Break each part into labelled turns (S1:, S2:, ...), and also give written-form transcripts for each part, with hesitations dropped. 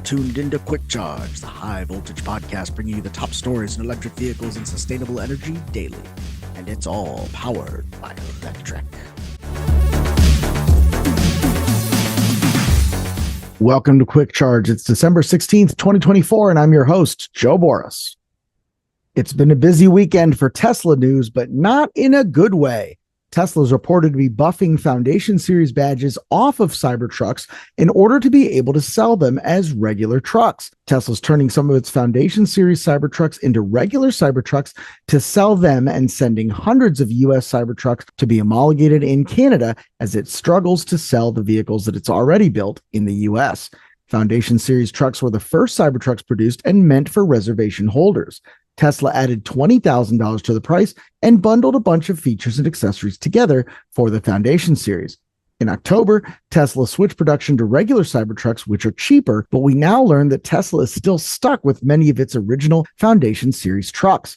S1: tuned into Quick Charge, the high voltage podcast bringing you the top stories in electric vehicles and sustainable energy daily. And it's all powered by Electrek. Welcome to Quick Charge. It's December 16th, 2024, and I'm your host, Joe Boris. It's been a busy weekend for Tesla news, but not in a good way. Tesla is reported to be buffing Foundation Series badges off of Cybertrucks in order to be able to sell them as regular trucks. Tesla's turning some of its Foundation Series Cybertrucks into regular Cybertrucks to sell them and sending hundreds of US Cybertrucks to be homologated in Canada as it struggles to sell the vehicles that it's already built in the US. Foundation Series trucks were the first Cybertrucks produced and meant for reservation holders. Tesla added $20,000 to the price and bundled a bunch of features and accessories together for the Foundation Series. In October, Tesla switched production to regular Cybertrucks, which are cheaper, but we now learn that Tesla is still stuck with many of its original Foundation Series trucks.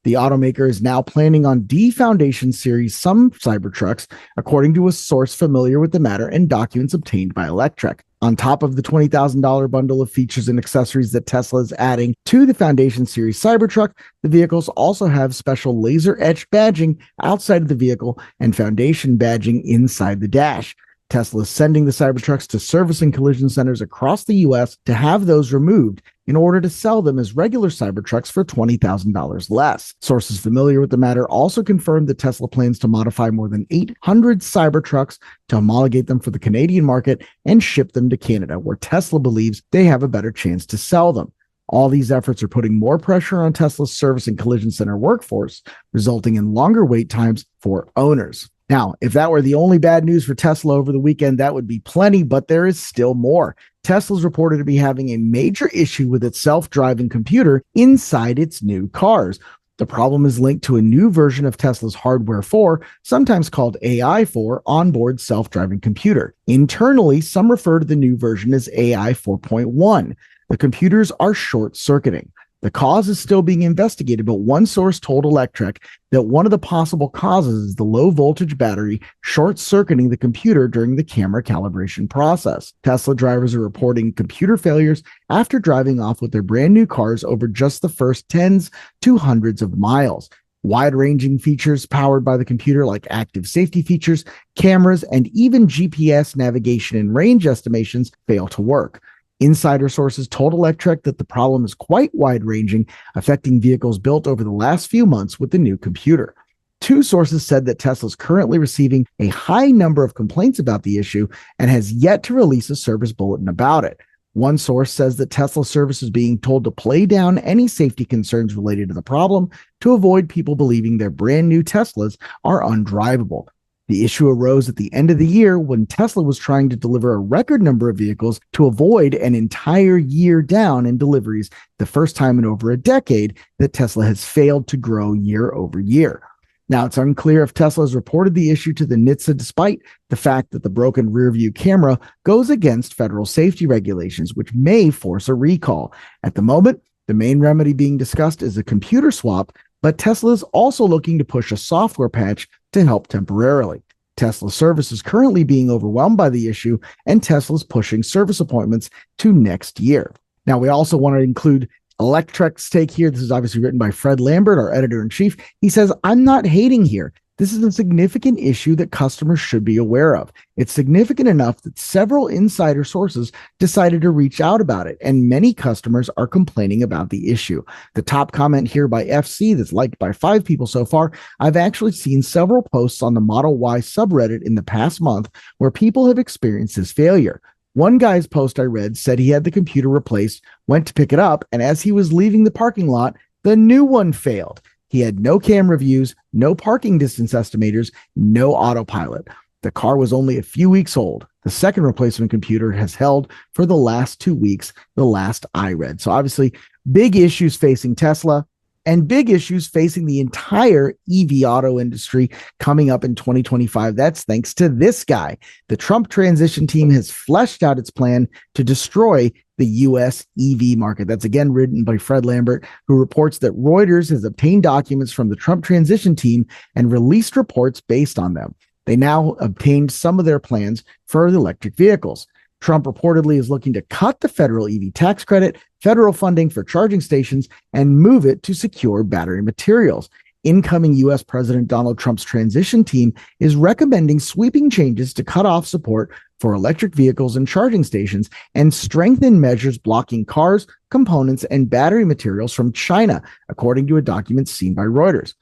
S1: The automaker is now planning on de-Foundation Series some Cybertrucks, according to a source familiar with the matter and documents obtained by Electrek. On top of the $20,000 bundle of features and accessories that Tesla is adding to the Foundation Series Cybertruck, the vehicles also have special laser-etched badging outside of the vehicle and Foundation badging inside the dash. Tesla is sending the Cybertrucks to service and collision centers across the U.S. to have those removed in order to sell them as regular Cybertrucks for $20,000 less. Sources familiar with the matter also confirmed that Tesla plans to modify more than 800 Cybertrucks to homologate them for the Canadian market and ship them to Canada, where Tesla believes they have a better chance to sell them. All these efforts are putting more pressure on Tesla's service and collision center workforce, resulting in longer wait times for owners. Now, if that were the only bad news for Tesla over the weekend, that would be plenty, but there is still more. Tesla's reported to be having a major issue with its self-driving computer inside its new cars. The problem is linked to a new version of Tesla's Hardware 4, sometimes called AI 4, onboard self-driving computer. Internally, some refer to the new version as AI 4.1. The computers are short-circuiting. The cause is still being investigated, but one source told Electrek that one of the possible causes is the low-voltage battery short-circuiting the computer during the camera calibration process. Tesla drivers are reporting computer failures after driving off with their brand-new cars over just the first tens to hundreds of miles. Wide-ranging features powered by the computer like active safety features, cameras, and even GPS navigation and range estimations fail to work. Insider sources told Electrek that the problem is quite wide-ranging, affecting vehicles built over the last few months with the new computer. Two sources said that Tesla is currently receiving a high number of complaints about the issue and has yet to release a service bulletin about it. One source says that Tesla service is being told to play down any safety concerns related to the problem to avoid people believing their brand new Teslas are undrivable. The issue arose at the end of the year when Tesla was trying to deliver a record number of vehicles to avoid an entire year down in deliveries, the first time in over a decade that Tesla has failed to grow year over year. Now, it's unclear if Tesla has reported the issue to the NHTSA despite the fact that the broken rearview camera goes against federal safety regulations, which may force a recall. At the moment, the main remedy being discussed is a computer swap, but Tesla is also looking to push a software patch to help temporarily. Tesla service is currently being overwhelmed by the issue, and Tesla's pushing service appointments to next year. Now, we also want to include Electrek's take here. This is obviously written by Fred Lambert, our editor-in-chief. He says, "I'm not hating here. This is a significant issue that customers should be aware of. It's significant enough that several insider sources decided to reach out about it, and many customers are complaining about the issue." The top comment here by FC that's liked by 5 people so far, "I've actually seen several posts on the Model Y subreddit in the past month where people have experienced this failure. One guy's post I read said he had the computer replaced, went to pick it up, and as he was leaving the parking lot, the new one failed. He had no camera views, no parking distance estimators, no autopilot. The car was only a few weeks old. The second replacement computer has held for the last 2 weeks, the last I read." So obviously, big issues facing Tesla and big issues facing the entire EV auto industry coming up in 2025. That's thanks to this guy. The Trump transition team has fleshed out its plan to destroy the US EV market. That's again written by Fred Lambert, who reports that Reuters has obtained documents from the Trump transition team and released reports based on them. They now obtained some of their plans for the electric vehicles. Trump reportedly is looking to cut the federal EV tax credit, federal funding for charging stations, and move it to secure battery materials. Incoming U.S. President Donald Trump's transition team is recommending sweeping changes to cut off support for electric vehicles and charging stations and strengthen measures blocking cars, components, and battery materials from China, according to a document seen by Reuters.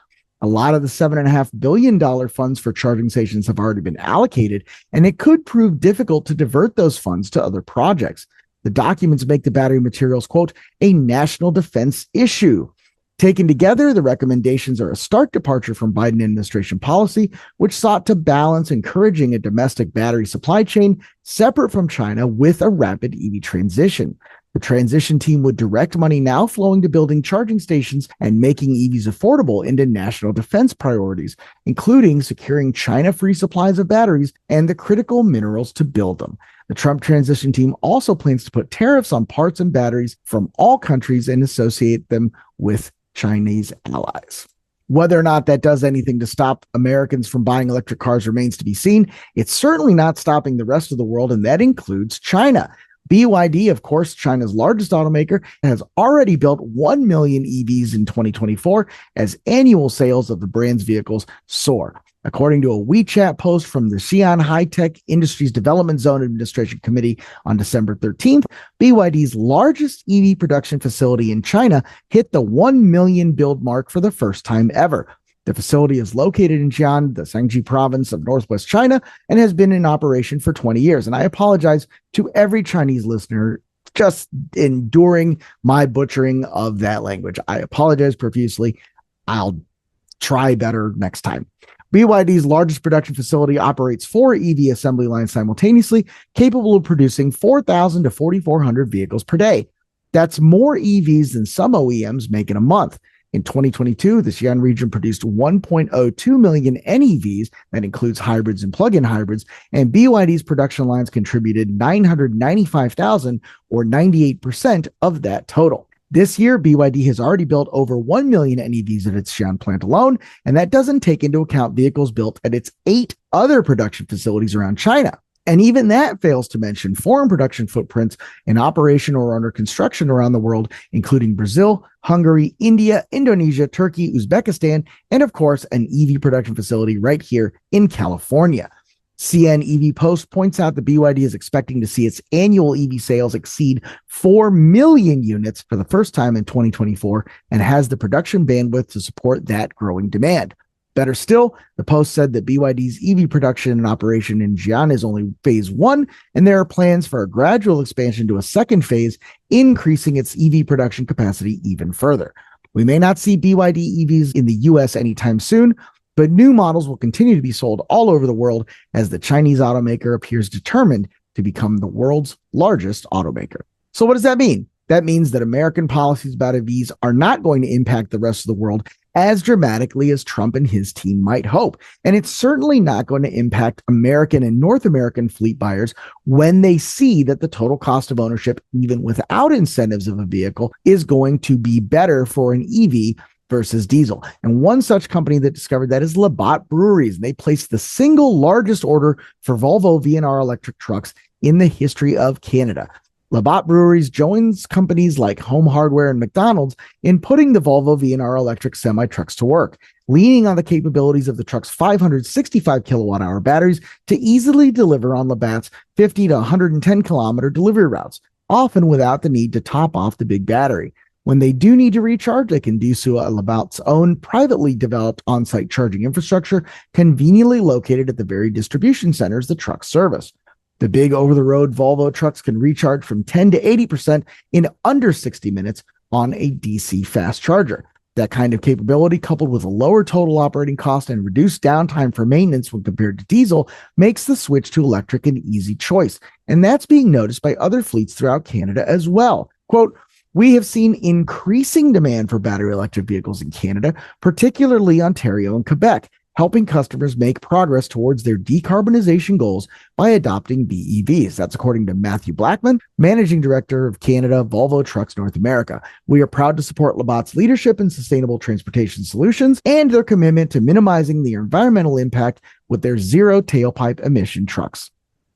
S1: A lot of the $7.5 billion funds for charging stations have already been allocated, and it could prove difficult to divert those funds to other projects. The documents make the battery materials, quote, a national defense issue. Taken together, the recommendations are a stark departure from Biden administration policy, which sought to balance encouraging a domestic battery supply chain separate from China with a rapid EV transition. The transition team would direct money now flowing to building charging stations and making EVs affordable into national defense priorities, including securing China-free supplies of batteries and the critical minerals to build them. The Trump transition team also plans to put tariffs on parts and batteries from all countries and associate them with Chinese allies. Whether or not that does anything to stop Americans from buying electric cars remains to be seen. It's certainly not stopping the rest of the world, and that includes China. BYD, of course, China's largest automaker, has already built 1 million EVs in 2024 as annual sales of the brand's vehicles soar. According to a WeChat post from the Xi'an High-Tech Industries Development Zone Administration Committee on December 13th, BYD's largest EV production facility in China hit the 1 million build mark for the first time ever. The facility is located in Jian, the Shanxi province of northwest China, and has been in operation for 20 years. And I apologize to every Chinese listener just enduring my butchering of that language. I apologize profusely. I'll try better next time. BYD's largest production facility operates 4 EV assembly lines simultaneously, capable of producing 4,000 to 4,400 vehicles per day. That's more EVs than some OEMs make in a month. In 2022, the Xi'an region produced 1.02 million NEVs, that includes hybrids and plug-in hybrids, and BYD's production lines contributed 995,000, or 98% of that total. This year, BYD has already built over 1 million NEVs at its Xi'an plant alone, and that doesn't take into account vehicles built at its 8 other production facilities around China. And even that fails to mention foreign production footprints in operation or under construction around the world, including Brazil, Hungary, India, Indonesia, Turkey, Uzbekistan, and of course, an EV production facility right here in California. CN EV Post points out that BYD is expecting to see its annual EV sales exceed 4 million units for the first time in 2024 and has the production bandwidth to support that growing demand. Better still, the Post said that BYD's EV production and operation in Jian is only phase 1, and there are plans for a gradual expansion to a second phase, increasing its EV production capacity even further. We may not see BYD EVs in the US anytime soon, but new models will continue to be sold all over the world as the Chinese automaker appears determined to become the world's largest automaker. So what does that mean? That means that American policies about EVs are not going to impact the rest of the world as dramatically as Trump and his team might hope. And it's certainly not going to impact American and North American fleet buyers when they see that the total cost of ownership, even without incentives of a vehicle, is going to be better for an EV versus diesel. And one such company that discovered that is Labatt Breweries. And they placed the single largest order for Volvo VNR electric trucks in the history of Canada. Labatt Breweries joins companies like Home Hardware and McDonald's in putting the Volvo VNR electric semi-trucks to work, leaning on the capabilities of the truck's 565 kilowatt-hour batteries to easily deliver on Labatt's 50 to 110 kilometer delivery routes, often without the need to top off the big battery. When they do need to recharge, they can do so at Labatt's own privately developed on-site charging infrastructure, conveniently located at the very distribution centers the trucks service. The big over-the-road Volvo trucks can recharge from 10 to 80% in under 60 minutes on a DC fast charger. That kind of capability, coupled with a lower total operating cost and reduced downtime for maintenance when compared to diesel, makes the switch to electric an easy choice. And that's being noticed by other fleets throughout Canada as well. Quote, "We have seen increasing demand for battery electric vehicles in Canada, particularly Ontario and Quebec, helping customers make progress towards their decarbonization goals by adopting BEVs." That's according to Matthew Blackman, Managing Director of Canada, Volvo Trucks North America. "We are proud to support Labatt's leadership in sustainable transportation solutions and their commitment to minimizing the environmental impact with their zero tailpipe emission trucks."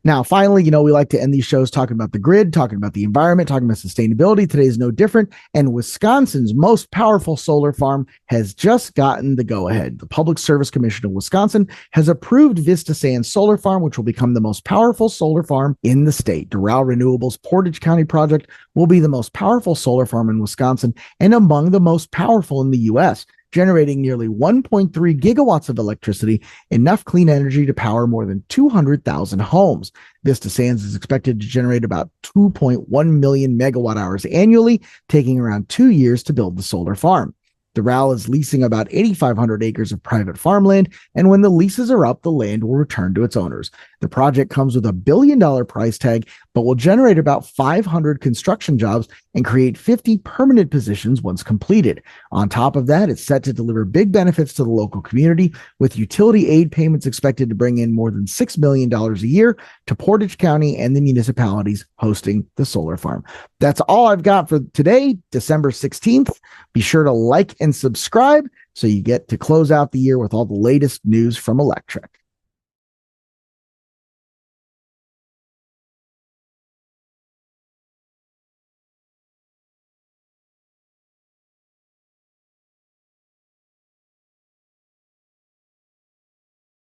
S1: Now, finally, we like to end these shows talking about the grid, talking about the environment, talking about sustainability. Today is no different. And Wisconsin's most powerful solar farm has just gotten the go-ahead. The Public Service Commission of Wisconsin has approved Vista Sands Solar Farm, which will become the most powerful solar farm in the state. Doral Renewables Portage County project will be the most powerful solar farm in Wisconsin and among the most powerful in the U.S., generating nearly 1.3 gigawatts of electricity, enough clean energy to power more than 200,000 homes. Vista Sands is expected to generate about 2.1 million megawatt hours annually, taking around 2 years to build the solar farm. Doral is leasing about 8,500 acres of private farmland, and when the leases are up, the land will return to its owners. The project comes with $1 billion price tag, but will generate about 500 construction jobs and create 50 permanent positions once completed. On top of that, it's set to deliver big benefits to the local community, with utility aid payments expected to bring in more than $6 million a year to Portage County and the municipalities hosting the solar farm. That's all I've got for today, December 16th. Be sure to like and subscribe so you get to close out the year with all the latest news from Electrek.